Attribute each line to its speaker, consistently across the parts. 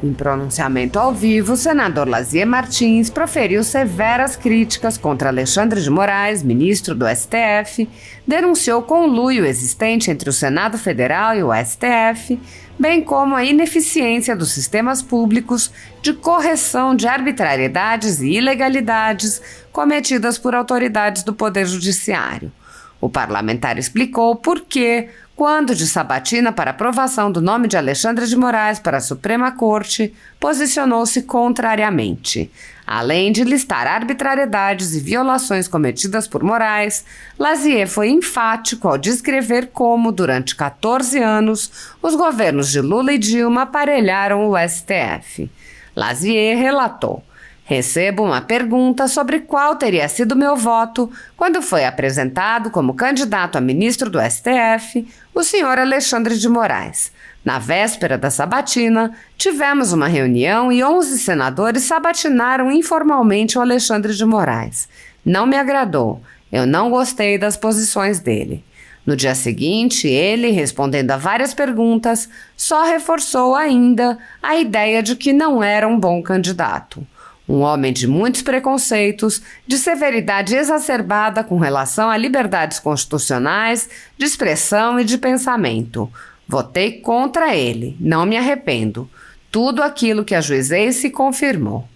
Speaker 1: Em pronunciamento ao vivo, o senador Lazier Martins proferiu severas críticas contra Alexandre de Moraes, ministro do STF, denunciou conluio existente entre o Senado Federal e o STF, bem como a ineficiência dos sistemas públicos de correção de arbitrariedades e ilegalidades cometidas por autoridades do Poder Judiciário. O parlamentar explicou por que, quando de sabatina para aprovação do nome de Alexandre de Moraes para a Suprema Corte, posicionou-se contrariamente. Além de listar arbitrariedades e violações cometidas por Moraes, Lazier foi enfático ao descrever como, durante 14 anos, os governos de Lula e Dilma aparelharam o STF. Lazier relatou: recebo uma pergunta sobre qual teria sido meu voto quando foi apresentado como candidato a ministro do STF o senhor Alexandre de Moraes. Na véspera da sabatina, tivemos uma reunião e 11 senadores sabatinaram informalmente o Alexandre de Moraes. Não me agradou. Eu não gostei das posições dele. No dia seguinte, ele, respondendo a várias perguntas, só reforçou ainda a ideia de que não era um bom candidato. Um homem de muitos preconceitos, de severidade exacerbada com relação a liberdades constitucionais, de expressão e de pensamento. Votei contra ele, não me arrependo. Tudo aquilo que ajuizei se confirmou.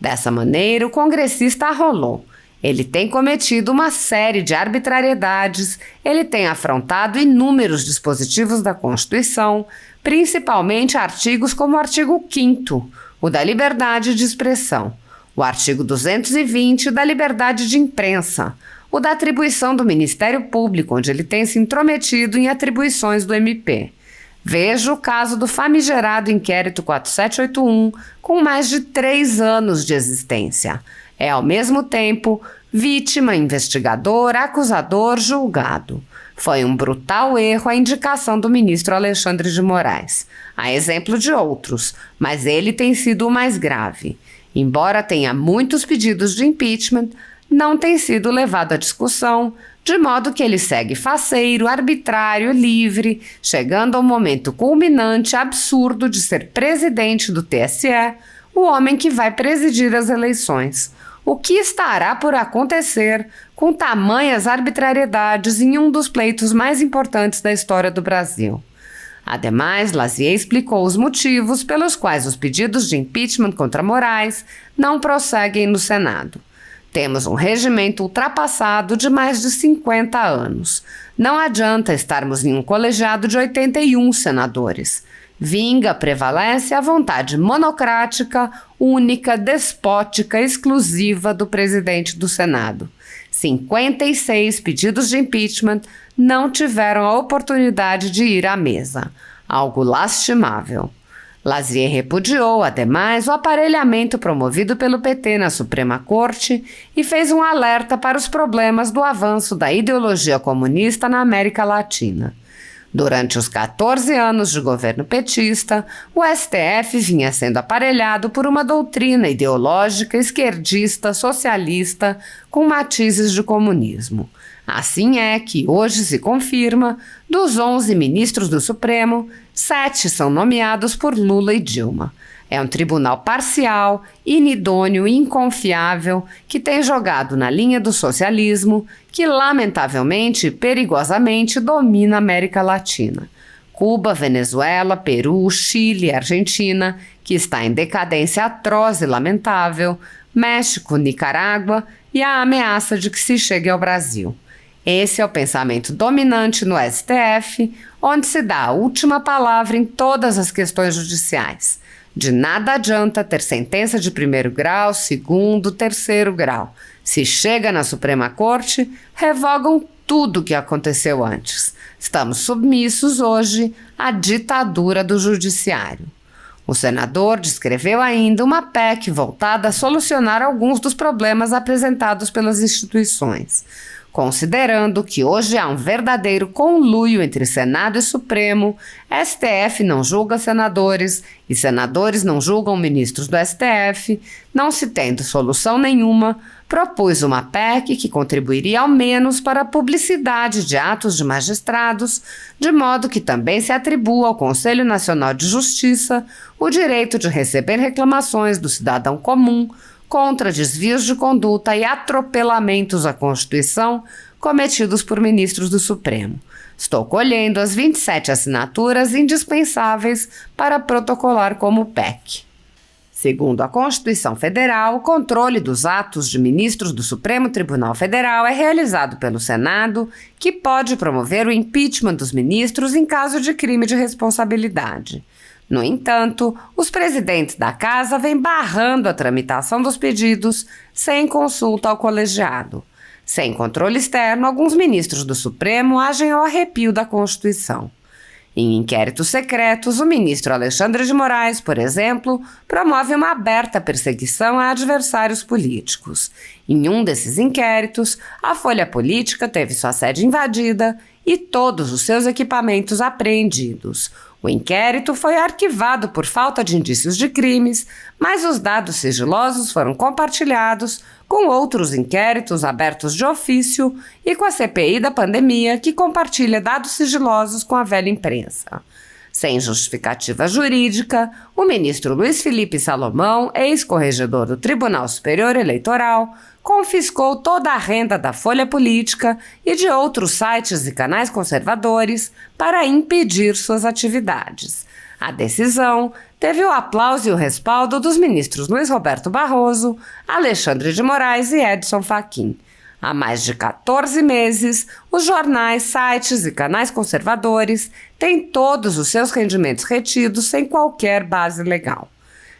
Speaker 1: Dessa maneira, o congressista arrolou. Ele tem cometido uma série de arbitrariedades, ele tem afrontado inúmeros dispositivos da Constituição, principalmente artigos como o artigo 5º, o da liberdade de expressão, o artigo 220 da liberdade de imprensa, o da atribuição do Ministério Público, onde ele tem se intrometido em atribuições do MP. Veja o caso do famigerado inquérito 4781, com mais de 3 anos de existência. É, ao mesmo tempo, vítima, investigador, acusador, julgado. Foi um brutal erro a indicação do ministro Alexandre de Moraes. Há exemplo de outros, mas ele tem sido o mais grave. Embora tenha muitos pedidos de impeachment, não tem sido levado à discussão, de modo que ele segue faceiro, arbitrário, livre, chegando ao momento culminante absurdo de ser presidente do TSE, o homem que vai presidir as eleições. O que estará por acontecer com tamanhas arbitrariedades em um dos pleitos mais importantes da história do Brasil? Ademais, Lazier explicou os motivos pelos quais os pedidos de impeachment contra Moraes não prosseguem no Senado. Temos um regimento ultrapassado de mais de 50 anos. Não adianta estarmos em um colegiado de 81 senadores. Vinga, prevalece a vontade monocrática, única, despótica, exclusiva do presidente do Senado. 56 pedidos de impeachment não tiveram a oportunidade de ir à mesa. Algo lastimável. Lazier repudiou, ademais, o aparelhamento promovido pelo PT na Suprema Corte e fez um alerta para os problemas do avanço da ideologia comunista na América Latina. Durante os 14 anos de governo petista, o STF vinha sendo aparelhado por uma doutrina ideológica esquerdista, socialista, com matizes de comunismo. Assim é que, hoje se confirma, dos 11 ministros do Supremo, 7 são nomeados por Lula e Dilma. É um tribunal parcial, inidôneo e inconfiável que tem jogado na linha do socialismo que, lamentavelmente e perigosamente, domina a América Latina. Cuba, Venezuela, Peru, Chile e Argentina, que está em decadência atroz e lamentável, México, Nicarágua e a ameaça de que se chegue ao Brasil. Esse é o pensamento dominante no STF, onde se dá a última palavra em todas as questões judiciais. De nada adianta ter sentença de 1º grau, 2º, 3º grau. Se chega na Suprema Corte, revogam tudo o que aconteceu antes. Estamos submissos hoje à ditadura do judiciário. O senador descreveu ainda uma PEC voltada a solucionar alguns dos problemas apresentados pelas instituições. Considerando que hoje há um verdadeiro conluio entre Senado e Supremo, STF não julga senadores e senadores não julgam ministros do STF, não se tendo solução nenhuma, propus uma PEC que contribuiria ao menos para a publicidade de atos de magistrados, de modo que também se atribua ao Conselho Nacional de Justiça o direito de receber reclamações do cidadão comum contra desvios de conduta e atropelamentos à Constituição cometidos por ministros do Supremo. Estou colhendo as 27 assinaturas indispensáveis para protocolar como PEC. Segundo a Constituição Federal, o controle dos atos de ministros do Supremo Tribunal Federal é realizado pelo Senado, que pode promover o impeachment dos ministros em caso de crime de responsabilidade. No entanto, os presidentes da Casa vêm barrando a tramitação dos pedidos sem consulta ao colegiado. Sem controle externo, alguns ministros do Supremo agem ao arrepio da Constituição. Em inquéritos secretos, o ministro Alexandre de Moraes, por exemplo, promove uma aberta perseguição a adversários políticos. Em um desses inquéritos, a Folha Política teve sua sede invadida e todos os seus equipamentos apreendidos. O inquérito foi arquivado por falta de indícios de crimes, mas os dados sigilosos foram compartilhados com outros inquéritos abertos de ofício e com a CPI da pandemia, que compartilha dados sigilosos com a velha imprensa. Sem justificativa jurídica, o ministro Luiz Felipe Salomão, ex-corregedor do Tribunal Superior Eleitoral, confiscou toda a renda da Folha Política e de outros sites e canais conservadores para impedir suas atividades. A decisão teve o aplauso e o respaldo dos ministros Luiz Roberto Barroso, Alexandre de Moraes e Edson Fachin. Há mais de 14 meses, os jornais, sites e canais conservadores têm todos os seus rendimentos retidos sem qualquer base legal.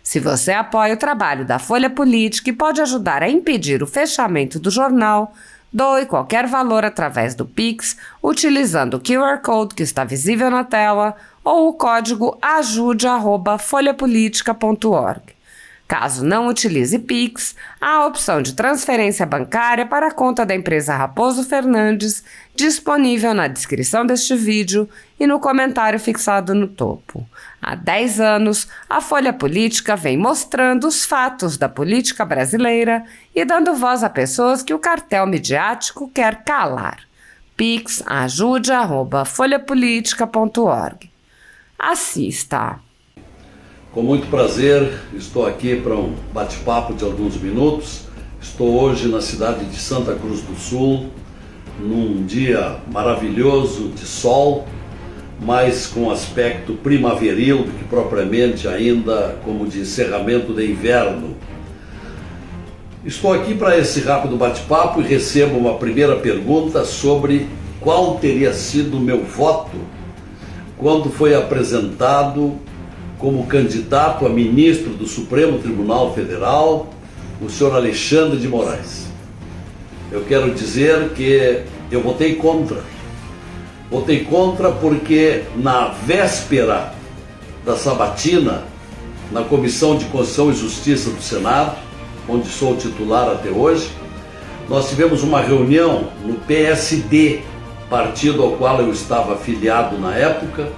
Speaker 1: Se você apoia o trabalho da Folha Política e pode ajudar a impedir o fechamento do jornal, doe qualquer valor através do Pix, utilizando o QR Code que está visível na tela ou o código ajude@folhapolitica.org. Caso não utilize Pix, há a opção de transferência bancária para a conta da empresa Raposo Fernandes, disponível na descrição deste vídeo e no comentário fixado no topo. Há 10 anos, a Folha Política vem mostrando os fatos da política brasileira e dando voz a pessoas que o cartel midiático quer calar. Pix ajude@folhapolitica.org. Assista!
Speaker 2: Com muito prazer, estou aqui para um bate-papo de alguns minutos. Estou hoje na cidade de Santa Cruz do Sul, num dia maravilhoso de sol, mas com aspecto primaveril do que propriamente ainda como de encerramento de inverno. Estou aqui para esse rápido bate-papo e recebo uma primeira pergunta sobre qual teria sido o meu voto quando foi apresentado como candidato a ministro do Supremo Tribunal Federal, o senhor Alexandre de Moraes. Eu quero dizer que eu votei contra. Votei contra porque na véspera da sabatina, na Comissão de Constituição e Justiça do Senado, onde sou titular até hoje, nós tivemos uma reunião no PSD, partido ao qual eu estava afiliado na época,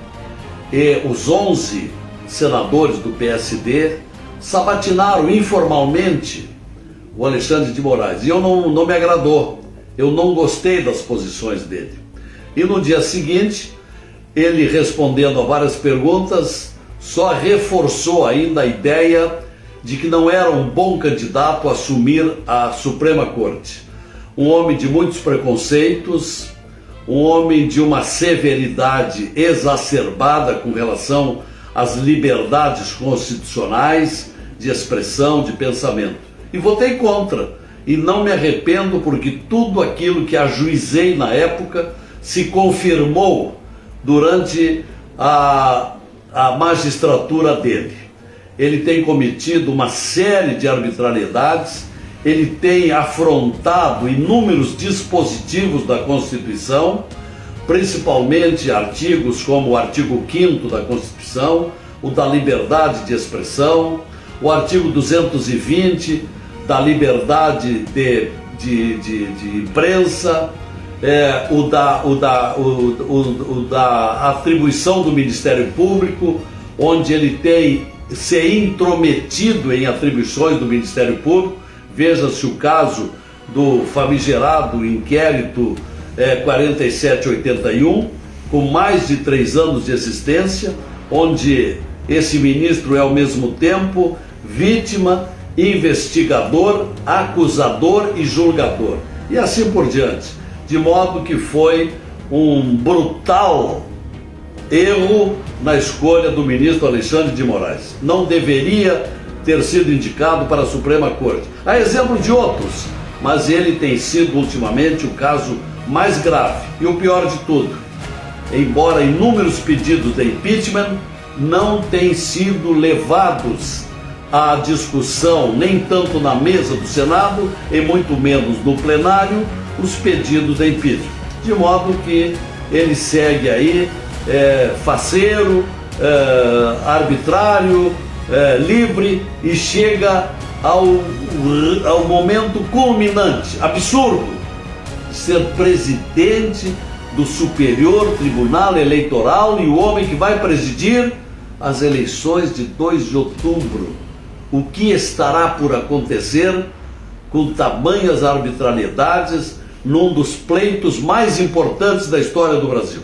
Speaker 2: e os 11 senadores do PSD sabatinaram informalmente o Alexandre de Moraes. E eu não me agradou, eu não gostei das posições dele. E no dia seguinte, ele respondendo a várias perguntas, só reforçou ainda a ideia de que não era um bom candidato a assumir a Suprema Corte. Um homem de muitos preconceitos, um homem de uma severidade exacerbada com relação às liberdades constitucionais de expressão, de pensamento. E votei contra. E não me arrependo porque tudo aquilo que ajuizei na época se confirmou durante a magistratura dele. Ele tem cometido uma série de arbitrariedades, ele tem afrontado inúmeros dispositivos da Constituição, principalmente artigos como o artigo 5º da Constituição, o da liberdade de expressão, o artigo 220 da liberdade de imprensa, o da atribuição do Ministério Público, onde ele tem se intrometido em atribuições do Ministério Público. Veja-se o caso do famigerado inquérito 4781, com mais de 3 anos de existência, onde esse ministro é ao mesmo tempo vítima, investigador, acusador e julgador, e assim por diante, de modo que foi um brutal erro na escolha do ministro Alexandre de Moraes. Não deveria ter sido indicado para a Suprema Corte. Há exemplo de outros, mas ele tem sido ultimamente o caso mais grave. E o pior de tudo, embora inúmeros pedidos de impeachment não tenham sido levados à discussão, nem tanto na mesa do Senado, e muito menos no plenário, os pedidos de impeachment. De modo que ele segue aí faceiro, arbitrário, livre, e chega ao momento culminante, absurdo, de ser presidente do Superior Tribunal Eleitoral e o homem que vai presidir as eleições de 2 de outubro. O que estará por acontecer com tamanhas arbitrariedades num dos pleitos mais importantes da história do Brasil?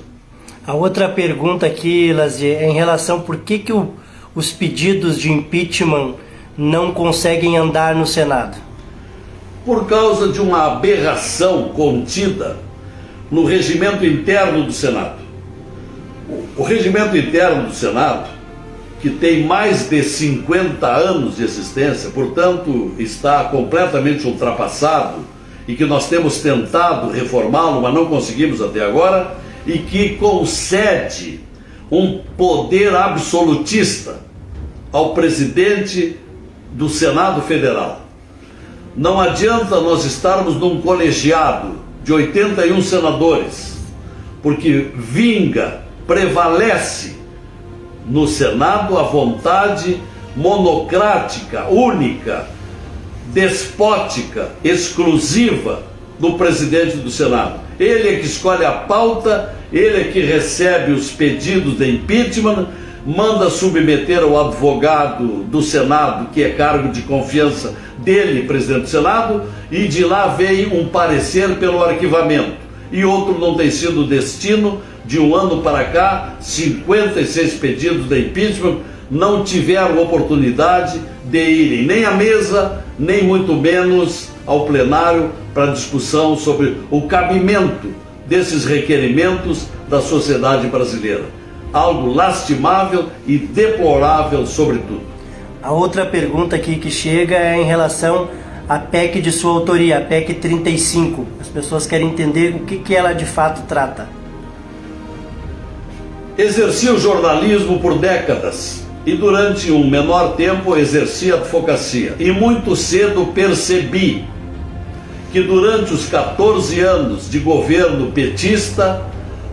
Speaker 3: A outra pergunta aqui, Lazier, é em relação por que os pedidos de impeachment não conseguem andar no Senado.
Speaker 2: Por causa de uma aberração contida no regimento interno do Senado. O regimento interno do Senado, que tem mais de 50 anos de existência, portanto está completamente ultrapassado, e que nós temos tentado reformá-lo, mas não conseguimos até agora, e que concede um poder absolutista ao presidente do Senado Federal. Não adianta nós estarmos num colegiado de 81 senadores, porque prevalece no Senado a vontade monocrática, única, despótica, exclusiva do presidente do Senado. Ele é que escolhe a pauta, ele é que recebe os pedidos de impeachment, manda submeter ao advogado do Senado, que é cargo de confiança dele, presidente do Senado, e de lá vem um parecer pelo arquivamento. E outro não tem sido o destino. De um ano para cá, 56 pedidos de impeachment não tiveram oportunidade de irem nem à mesa, nem muito menos ao plenário para discussão sobre o cabimento desses requerimentos da sociedade brasileira. Algo lastimável e deplorável, sobretudo.
Speaker 3: A outra pergunta aqui que chega é em relação à PEC de sua autoria, a PEC 35. As pessoas querem entender o que ela de fato trata.
Speaker 2: Exerci o jornalismo por décadas e durante um menor tempo exerci a advocacia. E muito cedo percebi que durante os 14 anos de governo petista,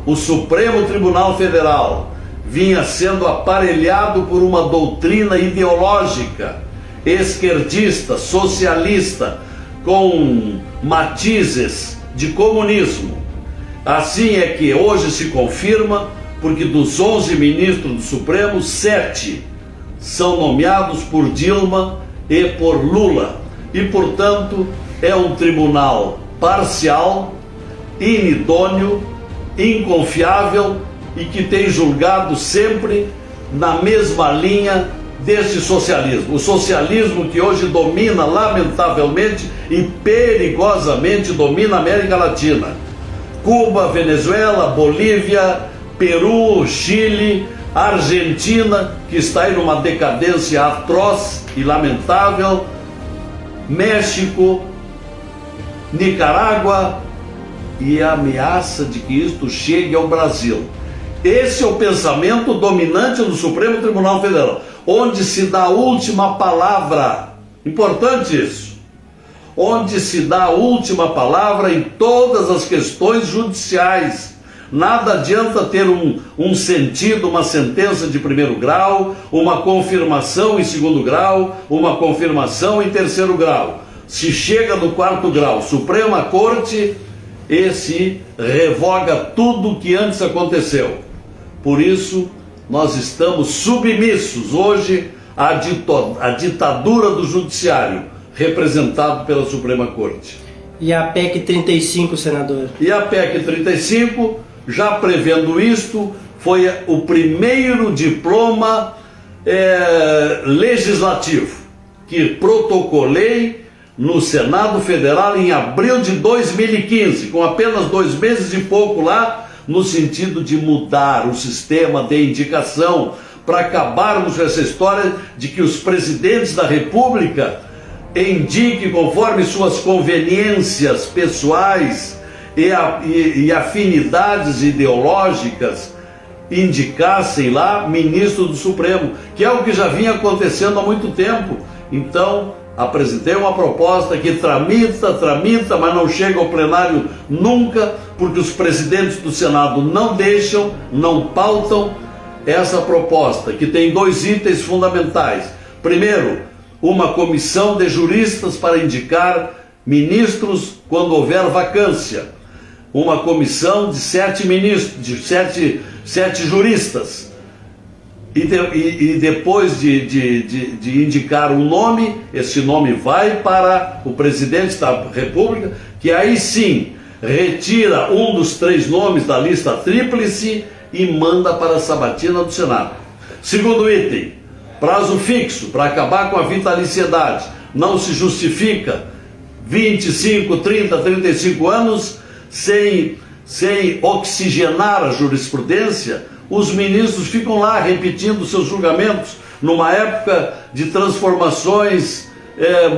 Speaker 2: o Supremo Tribunal Federal vinha sendo aparelhado por uma doutrina ideológica, esquerdista, socialista, com matizes de comunismo. Assim é que hoje se confirma, porque dos 11 ministros do Supremo, 7 são nomeados por Dilma e por Lula. E, portanto, é um tribunal parcial, inidôneo, inconfiável e que tem julgado sempre na mesma linha desse socialismo. O socialismo que hoje domina, lamentavelmente e perigosamente, domina a América Latina. Cuba, Venezuela, Bolívia, Peru, Chile, Argentina, que está aí numa decadência atroz e lamentável, México, Nicarágua, e a ameaça de que isto chegue ao Brasil. Esse é o pensamento dominante do Supremo Tribunal Federal, onde se dá a última palavra. Importante isso. Onde se dá a última palavra em todas as questões judiciais. Nada adianta ter um sentido, uma sentença de primeiro grau, uma confirmação em segundo grau, uma confirmação em terceiro grau. Se chega no quarto grau, Suprema Corte, e se revoga tudo o que antes aconteceu. Por isso, nós estamos submissos hoje à ditadura do judiciário, representado pela Suprema Corte.
Speaker 3: E a PEC 35, senador?
Speaker 2: E a PEC 35, já prevendo isto, foi o primeiro diploma legislativo que protocolei no Senado Federal em abril de 2015, com apenas 2 meses e pouco lá, no sentido de mudar o sistema de indicação, para acabarmos com essa história de que os presidentes da República indiquem conforme suas conveniências pessoais e afinidades ideológicas, indicassem lá ministro do Supremo, que é o que já vinha acontecendo há muito tempo. Então, apresentei uma proposta que tramita, mas não chega ao plenário nunca, porque os presidentes do Senado não deixam, não pautam essa proposta, que tem 2 itens fundamentais. Primeiro, uma comissão de juristas para indicar ministros quando houver vacância. Uma comissão de 7 ministros, de 7 juristas. E depois de indicar um nome, esse nome vai para o presidente da República, que aí sim retira um dos 3 nomes da lista tríplice e manda para a sabatina do Senado. Segundo item, prazo fixo para acabar com a vitaliciedade. Não se justifica 25, 30, 35 anos sem oxigenar a jurisprudência. Os ministros ficam lá repetindo seus julgamentos numa época de transformações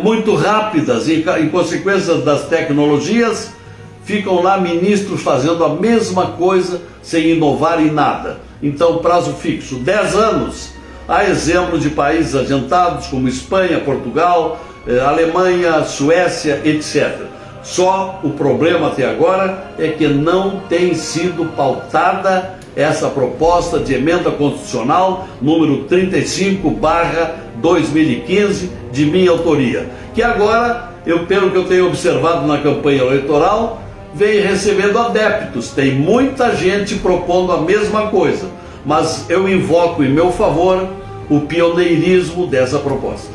Speaker 2: muito rápidas em consequência das tecnologias. Ficam lá ministros fazendo a mesma coisa sem inovar em nada. Então, prazo fixo, 10 anos, a exemplo de países adiantados como Espanha, Portugal, Alemanha, Suécia, etc. Só o problema até agora é que não tem sido pautada essa proposta de emenda constitucional número 35/2015, de minha autoria, que agora, pelo que eu tenho observado na campanha eleitoral, vem recebendo adeptos. Tem muita gente propondo a mesma coisa, mas eu invoco em meu favor o pioneirismo dessa proposta.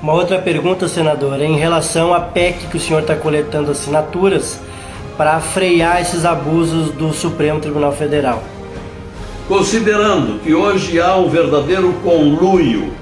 Speaker 3: Uma outra pergunta, senador, é em relação à PEC que o senhor está coletando assinaturas para frear esses abusos do Supremo Tribunal Federal.
Speaker 2: Considerando que hoje há um verdadeiro conluio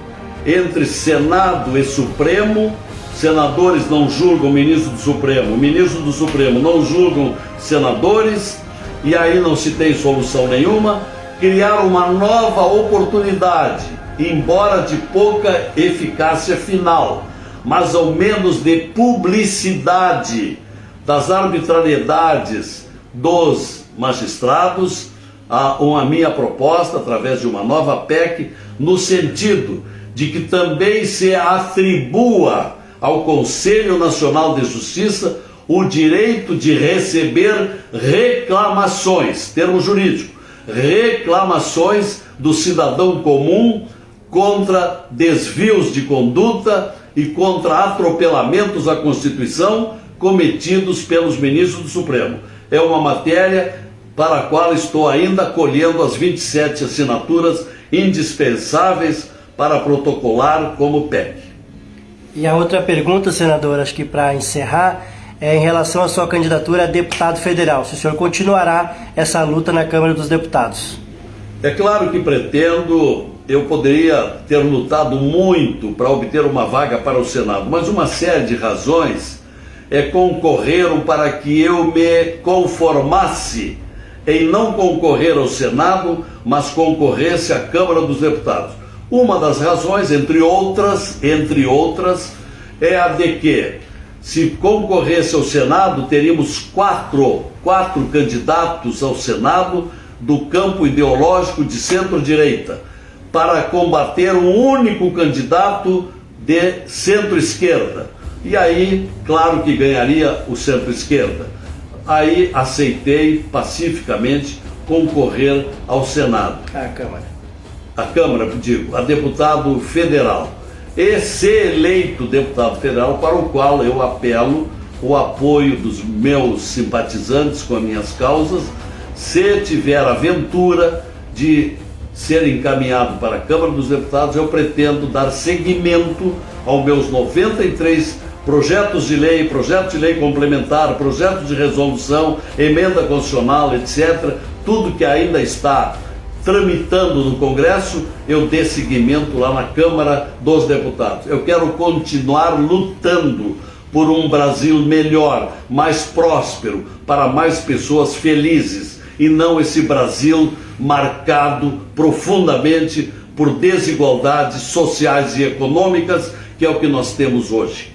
Speaker 2: entre Senado e Supremo, senadores não julgam o ministro do Supremo, o ministro do Supremo não julgam senadores, e aí não se tem solução nenhuma, criar uma nova oportunidade, embora de pouca eficácia final, mas ao menos de publicidade das arbitrariedades dos magistrados, a minha proposta, através de uma nova PEC, no sentido de que também se atribua ao Conselho Nacional de Justiça o direito de receber reclamações, termo jurídico, reclamações do cidadão comum contra desvios de conduta e contra atropelamentos à Constituição cometidos pelos ministros do Supremo. É uma matéria para a qual estou ainda colhendo as 27 assinaturas indispensáveis para protocolar como PEC.
Speaker 3: E a outra pergunta, senador, acho que para encerrar, é em relação à sua candidatura a deputado federal. Se o senhor continuará essa luta na Câmara dos Deputados?
Speaker 2: É claro que pretendo. Eu poderia ter lutado muito para obter uma vaga para o Senado, mas uma série de razões concorreram para que eu me conformasse em não concorrer ao Senado, mas concorresse à Câmara dos Deputados. Uma das razões, entre outras, é a de que, se concorresse ao Senado, teríamos quatro candidatos ao Senado do campo ideológico de centro-direita, para combater um único candidato de centro-esquerda. E aí, claro que ganharia o centro-esquerda. Aí aceitei pacificamente concorrer ao Senado. A Câmara, digo, a deputado federal. E ser eleito deputado federal, para o qual eu apelo o apoio dos meus simpatizantes com as minhas causas. Se tiver a ventura de ser encaminhado para a Câmara dos Deputados, eu pretendo dar seguimento aos meus 93 projetos de lei complementar, projetos de resolução, emenda constitucional, etc. Tudo que ainda está tramitando no Congresso, eu dê seguimento lá na Câmara dos Deputados. Eu quero continuar lutando por um Brasil melhor, mais próspero, para mais pessoas felizes, e não esse Brasil marcado profundamente por desigualdades sociais e econômicas, que é o que nós temos hoje.